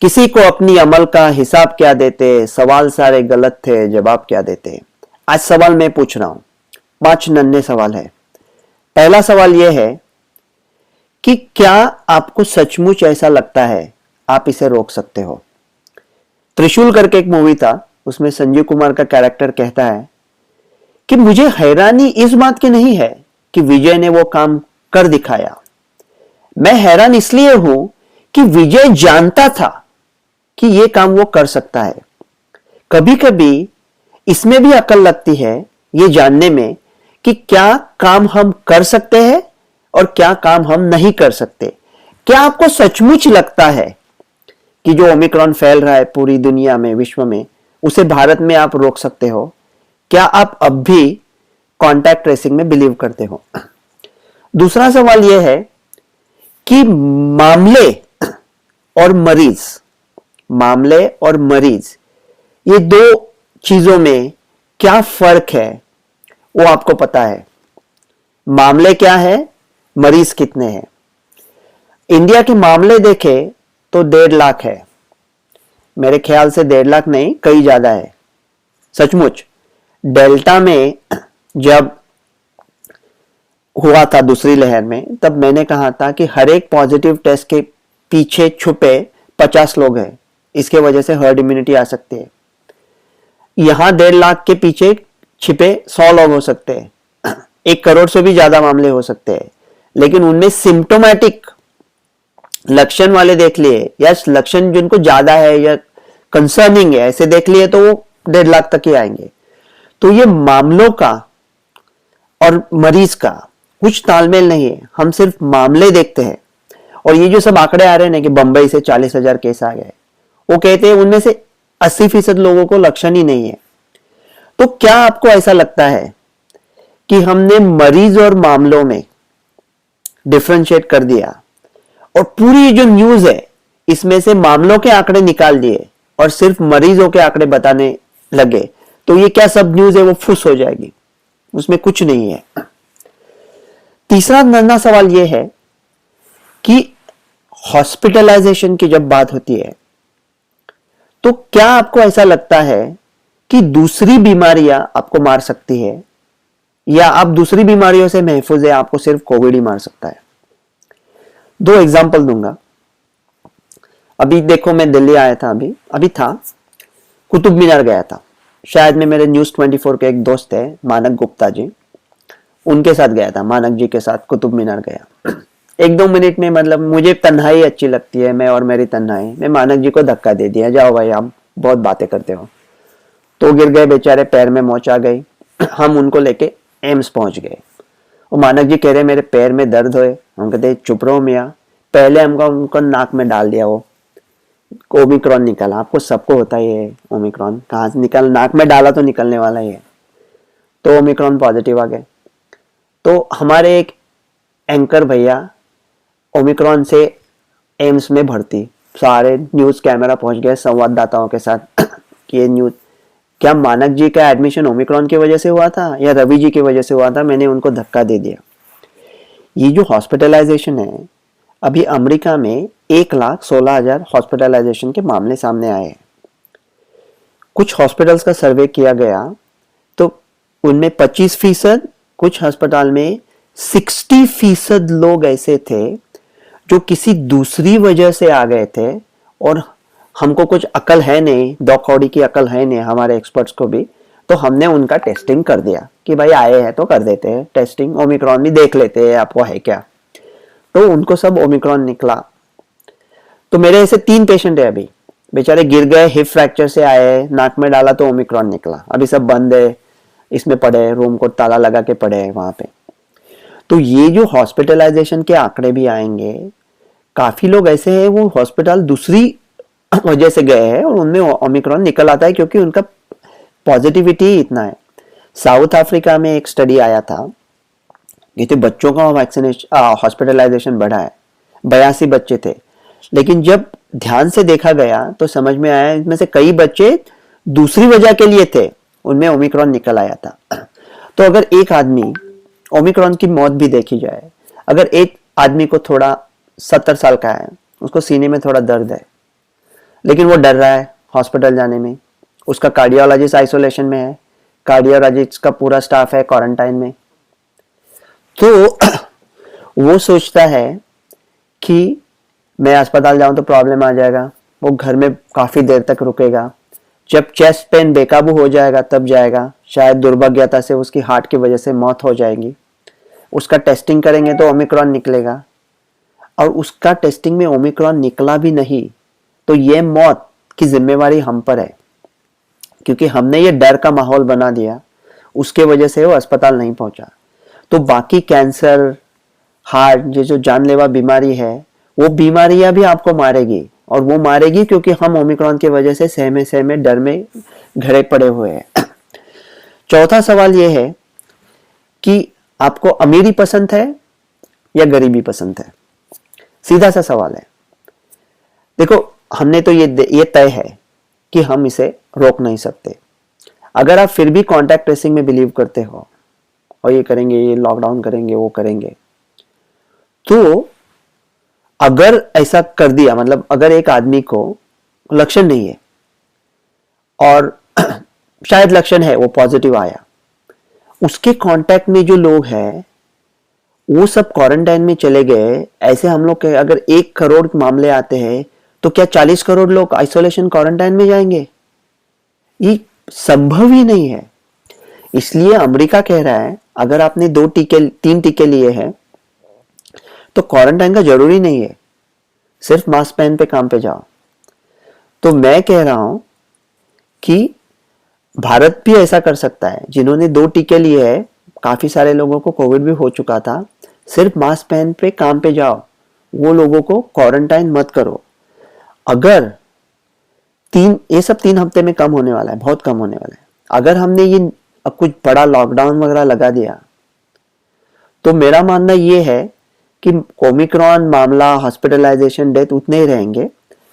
किसी को अपनी अमल का हिसाब क्या देते, सवाल सारे गलत थे, जवाब क्या देते। आज सवाल मैं पूछ रहा हूं, 5 नन्हे सवाल है। पहला सवाल यह है कि क्या आपको सचमुच ऐसा लगता है आप इसे रोक सकते हो। त्रिशूल करके एक मूवी था, उसमें संजीव कुमार का कैरेक्टर कहता है कि मुझे हैरानी इस बात की नहीं है कि विजय ने वो काम कर दिखाया, मैं हैरान इसलिए हूं कि विजय जानता था कि ये काम वो कर सकता है। कभी कभी इसमें भी अकल लगती है ये जानने में कि क्या काम हम कर सकते हैं और क्या काम हम नहीं कर सकते। क्या आपको सचमुच लगता है कि जो ओमिक्रॉन फैल रहा है पूरी दुनिया में, विश्व में, उसे भारत में आप रोक सकते हो? क्या आप अब भी कॉन्टैक्ट ट्रेसिंग में बिलीव करते हो? दूसरा सवाल यह है कि मामले और मरीज ये दो चीजों में क्या फर्क है वो आपको पता है? मामले क्या है, मरीज कितने हैं? इंडिया के मामले देखे तो 1.5 लाख है। मेरे ख्याल से 1.5 लाख नहीं, कई ज्यादा है। सचमुच डेल्टा में जब हुआ था दूसरी लहर में, तब मैंने कहा था कि हर एक पॉजिटिव टेस्ट के पीछे छुपे 50 लोग हैं, इसके वजह से हर्ड इम्यूनिटी आ सकती है। यहां 1.5 लाख के पीछे छिपे 100 लोग हो सकते हैं, 1 करोड़ से भी ज्यादा मामले हो सकते हैं, लेकिन उनमें सिम्टोमेटिक लक्षण वाले देख लिए या लक्षण जिनको ज्यादा है या कंसर्निंग है ऐसे देख लिए तो वो 1.5 लाख तक ही आएंगे। तो ये मामलों का और मरीज का कुछ तालमेल नहीं है, हम सिर्फ मामले देखते हैं। और ये जो सब आंकड़े आ रहे हैं ना कि बंबई से 40,000 केस आ गए, वो कहते हैं उनमें से 80% लोगों को लक्षण ही नहीं है। तो क्या आपको ऐसा लगता है कि हमने मरीज और मामलों में डिफरेंशिएट कर दिया और पूरी जो न्यूज है इसमें से मामलों के आंकड़े निकाल दिए और सिर्फ मरीजों के आंकड़े बताने लगे, तो ये क्या सब न्यूज है वो फुस हो जाएगी, उसमें कुछ नहीं है। तीसरा नन्हा सवाल यह है कि हॉस्पिटलाइजेशन की जब बात होती है तो क्या आपको ऐसा लगता है कि दूसरी बीमारियां आपको मार सकती है या आप दूसरी बीमारियों से महफूज है, आपको सिर्फ कोविड ही मार सकता है? 2 एग्जांपल दूंगा। अभी देखो मैं दिल्ली आया था, अभी था, कुतुब मीनार गया था। शायद में मेरे न्यूज 24 के एक दोस्त है मानक गुप्ता जी, उनके साथ गया था, मानक जी के साथ कुतुब मीनार गया। 1-2 मिनट में, मतलब मुझे तन्हाई अच्छी लगती है, मैं और मेरी तन्हाई, मैं मानक जी को धक्का दे दिया, जाओ भाई आप बहुत बातें करते हो। तो गिर गए बेचारे, पैर में मोच आ गई। हम उनको लेके एम्स पहुंच गए। वो मानक जी कह रहे मेरे पैर में दर्द हो। हम कहते चुप रहो मियाँ, पहले हमको उनको नाक में डाल दिया, वो ओमिक्रॉन निकला। आपको सबको होता ही है ओमिक्रॉन, कहाँ से निकल, नाक में डाला तो निकलने वाला ही है। तो ओमिक्रॉन पॉजिटिव आ गए। तो हमारे एक एंकर भैया ओमिक्रॉन से एम्स में भर्ती, सारे न्यूज कैमरा पहुंच गए संवाददाताओं के साथ कि ये न्यूज, क्या मानक जी का एडमिशन ओमिक्रॉन की वजह से हुआ था या रवि जी की वजह से हुआ था? मैंने उनको धक्का दे दिया। ये जो हॉस्पिटलाइजेशन है, अभी अमेरिका में 1,16,000 हॉस्पिटलाइजेशन के मामले सामने आए हैं। कुछ हॉस्पिटल्स का सर्वे किया गया तो उनमें 25%, कुछ अस्पताल में 60% लोग ऐसे थे जो किसी दूसरी वजह से आ गए थे। और हमको कुछ अकल है नहीं, 2 कौड़ी की अकल है नहीं हमारे एक्सपर्ट्स को भी, तो हमने उनका टेस्टिंग कर दिया कि भाई आए हैं तो कर देते हैं टेस्टिंग, ओमिक्रॉन भी देख लेते हैं आपको है क्या। तो उनको सब ओमिक्रॉन निकला। तो मेरे ऐसे 3 पेशेंट है अभी, बेचारे गिर गए, हिप फ्रैक्चर से आए, नाक में डाला तो ओमिक्रॉन निकला। अभी सब बंद है, इसमें पड़े, रूम को ताला लगा के पड़े हैं वहां पे। तो ये जो हॉस्पिटलाइजेशन के आंकड़े भी आएंगे, काफी लोग ऐसे हैं वो हॉस्पिटल दूसरी वजह से गए हैं और उनमें ओमिक्रॉन निकल आता है क्योंकि उनका पॉजिटिविटी इतना है। साउथ अफ्रीका में एक स्टडी आया था, ये तो बच्चों का वैक्सीनेशन हॉस्पिटलाइजेशन बढ़ा है, 82 बच्चे थे, लेकिन जब ध्यान से देखा गया तो समझ में आया इनमें से कई बच्चे दूसरी वजह के लिए थे, उनमें ओमिक्रॉन निकल आया था। तो अगर एक आदमी, ओमिक्रॉन की मौत भी देखी जाए, अगर एक आदमी को थोड़ा 70 साल का है, उसको सीने में थोड़ा दर्द है, लेकिन वो डर रहा है हॉस्पिटल जाने में, उसका कार्डियोलॉजिस्ट आइसोलेशन में है, कार्डियोलॉजिस्ट का पूरा स्टाफ है क्वारंटाइन में, तो वो सोचता है कि मैं अस्पताल जाऊं तो प्रॉब्लम आ जाएगा, वो घर में काफी देर तक रुकेगा, जब चेस्ट पेन बेकाबू हो जाएगा तब जाएगा, शायद दुर्भाग्यता से उसकी हार्ट की वजह से मौत हो जाएगी, उसका टेस्टिंग करेंगे तो ओमिक्रॉन निकलेगा, और उसका टेस्टिंग में ओमिक्रॉन निकला भी नहीं तो ये मौत की जिम्मेवारी हम पर है, क्योंकि हमने ये डर का माहौल बना दिया, उसके वजह से वो अस्पताल नहीं पहुंचा। तो बाकी कैंसर, हार्ट, ये जो जानलेवा बीमारी है, वो बीमारियां भी आपको मारेगी, और वो मारेगी क्योंकि हम ओमिक्रॉन की वजह से सहमे सहमे डर में घरे पड़े हुए हैं। चौथा सवाल ये है कि आपको अमीरी पसंद है या गरीबी पसंद है? सीधा सा सवाल है। देखो, हमने तो ये तय है कि हम इसे रोक नहीं सकते। अगर आप फिर भी कॉन्टैक्ट ट्रेसिंग में बिलीव करते हो और ये करेंगे, ये लॉकडाउन करेंगे, वो करेंगे, तो अगर ऐसा कर दिया, मतलब अगर एक आदमी को लक्षण नहीं है और शायद लक्षण है, वो पॉजिटिव आया, उसके कांटेक्ट में जो लोग हैं वो सब क्वारंटाइन में चले गए, ऐसे हम लोग के अगर 1 करोड़ मामले आते हैं तो क्या 40 करोड़ लोग आइसोलेशन क्वारंटाइन में जाएंगे? ये संभव ही नहीं है। इसलिए अमेरिका कह रहा है अगर आपने 3 टीके लिए हैं तो क्वारंटाइन का जरूरी नहीं है, सिर्फ मास्क पहन पे काम पे जाओ। तो मैं कह रहा हूं कि भारत भी ऐसा कर सकता है। जिन्होंने 2 टीके लिए हैं, काफी सारे लोगों को कोविड भी हो चुका था, सिर्फ मास्क पहन पे काम पे जाओ, वो लोगों को क्वारंटाइन मत करो। अगर ये सब 3 हफ्ते में कम होने वाला है, बहुत कम होने वाला है। अगर हमने ये कुछ बड़ा लॉकडाउन वगैरह लगा दिया तो मेरा मानना ये है कि ओमिक्रॉन मामला, हॉस्पिटलाइजेशन, डेथ उतने ही रहेंगे।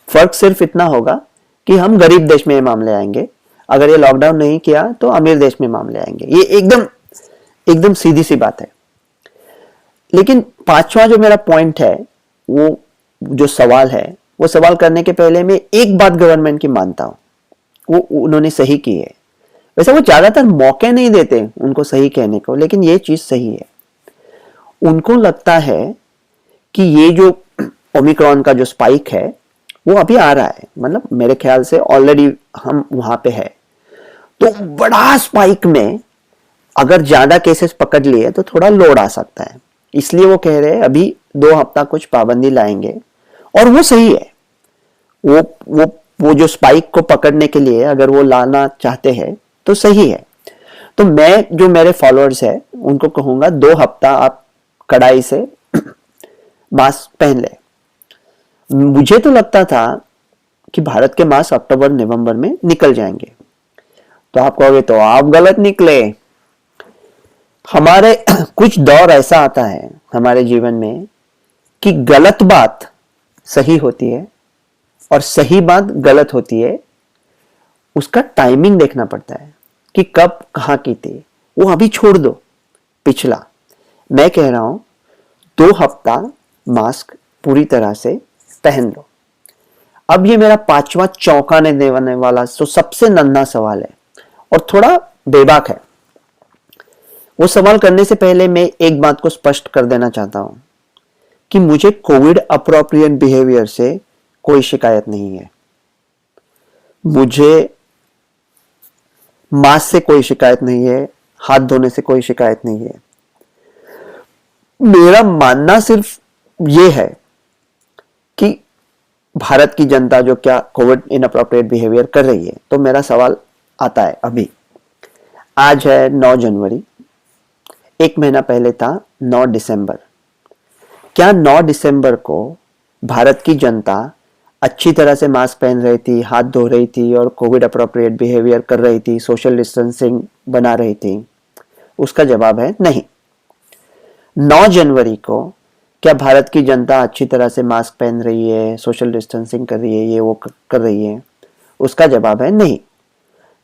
फर्क सिर्फ इतना होगा कि हम गरीब देश में ये मामले आएंगे, अगर ये लॉकडाउन नहीं किया तो अमीर देश में मामले आएंगे। ये एकदम सीधी सी बात है। लेकिन 5वां जो मेरा पॉइंट है, वो जो सवाल है, वो सवाल करने के पहले मैं एक बात गवर्नमेंट की मानता हूं, वो उन्होंने सही की है। वैसे वो ज्यादातर मौके नहीं देते उनको सही कहने को, लेकिन ये चीज सही है। उनको लगता है कि ये जो ओमिक्रॉन का जो स्पाइक है वो अभी आ रहा है, मतलब मेरे ख्याल से ऑलरेडी हम वहां पे है, तो बड़ा स्पाइक में अगर ज्यादा केसेस पकड़ लिए तो थोड़ा लोड आ सकता है। इसलिए वो कह रहे हैं अभी 2 हफ्ता कुछ पाबंदी लाएंगे, और वो सही है। वो जो स्पाइक को पकड़ने के लिए अगर वो लाना चाहते हैं तो सही है। तो मैं जो मेरे फॉलोअर्स है उनको कहूंगा 2 हफ्ता आप कड़ाई से मास्क पहन ले। मुझे तो लगता था कि भारत के मास्क अक्टूबर नवंबर में निकल जाएंगे, तो आप कहोगे तो आप गलत निकले। हमारे कुछ दौर ऐसा आता है हमारे जीवन में कि गलत बात सही होती है और सही बात गलत होती है। उसका टाइमिंग देखना पड़ता है कि कब कहां की थी, वो अभी छोड़ दो पिछला। मैं कह रहा हूं 2 हफ्ता मास्क पूरी तरह से पहन लो। अब ये मेरा 5वां चौंकाने देने वाला तो सबसे नन्हा सवाल है और थोड़ा बेबाक है। वो सवाल करने से पहले मैं एक बात को स्पष्ट कर देना चाहता हूं कि मुझे कोविड अप्रोप्रिएट बिहेवियर से कोई शिकायत नहीं है, मुझे मास्क से कोई शिकायत नहीं है, हाथ धोने से कोई शिकायत नहीं है। मेरा मानना सिर्फ ये है कि भारत की जनता जो क्या कोविड इनअप्रोप्रिएट बिहेवियर कर रही है, तो मेरा सवाल आता है अभी, आज है 9 जनवरी, 1 महीना पहले था 9 दिसंबर। क्या 9 दिसंबर को भारत की जनता अच्छी तरह से मास्क पहन रही थी, हाथ धो रही थी और कोविड अप्रोप्रिएट बिहेवियर कर रही थी, सोशल डिस्टेंसिंग बना रही थी? उसका जवाब है नहीं। 9 जनवरी को क्या भारत की जनता अच्छी तरह से मास्क पहन रही है, सोशल डिस्टेंसिंग कर रही है, ये वो कर रही है? उसका जवाब है नहीं।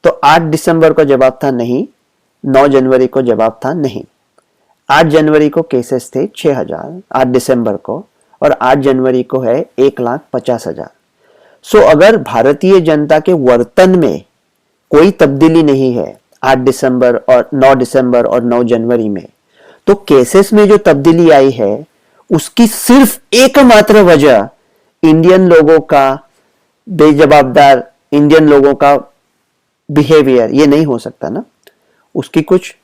तो 8 दिसंबर को जवाब था नहीं, 9 जनवरी को जवाब था नहीं। 8 जनवरी को केसेस थे 6000 8 दिसंबर को, और 8 जनवरी को है 1,50,000। सो अगर भारतीय जनता के वर्तन में कोई तब्दीली नहीं है 8 दिसंबर और 9 दिसंबर और 9 जनवरी में, तो केसेस में जो तब्दीली आई है उसकी सिर्फ एकमात्र वजह इंडियन लोगों का बेजवाबदार, इंडियन लोगों का बिहेवियर, ये नहीं हो सकता ना, उसकी कुछ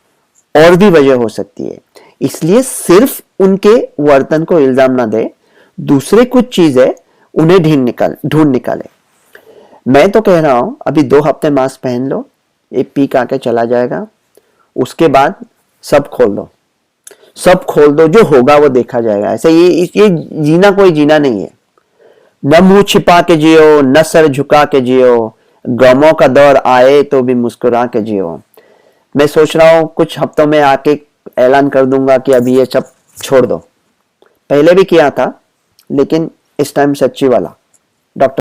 और भी वजह हो सकती है। इसलिए सिर्फ उनके वर्तन को इल्जाम ना दे, दूसरे कुछ चीजें उन्हें ढूंढ निकाले। मैं तो कह रहा हूं अभी 2 हफ्ते मास्क पहन लो, ये पीक आके चला जाएगा, उसके बाद सब खोल दो, सब खोल दो, जो होगा वो देखा जाएगा। ऐसे ये जीना कोई जीना नहीं है। न मुंह छिपा के जियो, न सर झुका के जियो, गमों का दौर आए तो भी मुस्कुरा के जियो। मैं सोच रहा हूं कुछ हफ्तों में आके ऐलान कर दूंगा कि अभी ये सब छोड़ दो। पहले भी किया था, लेकिन इस टाइम सच्ची वाला। डॉक्टर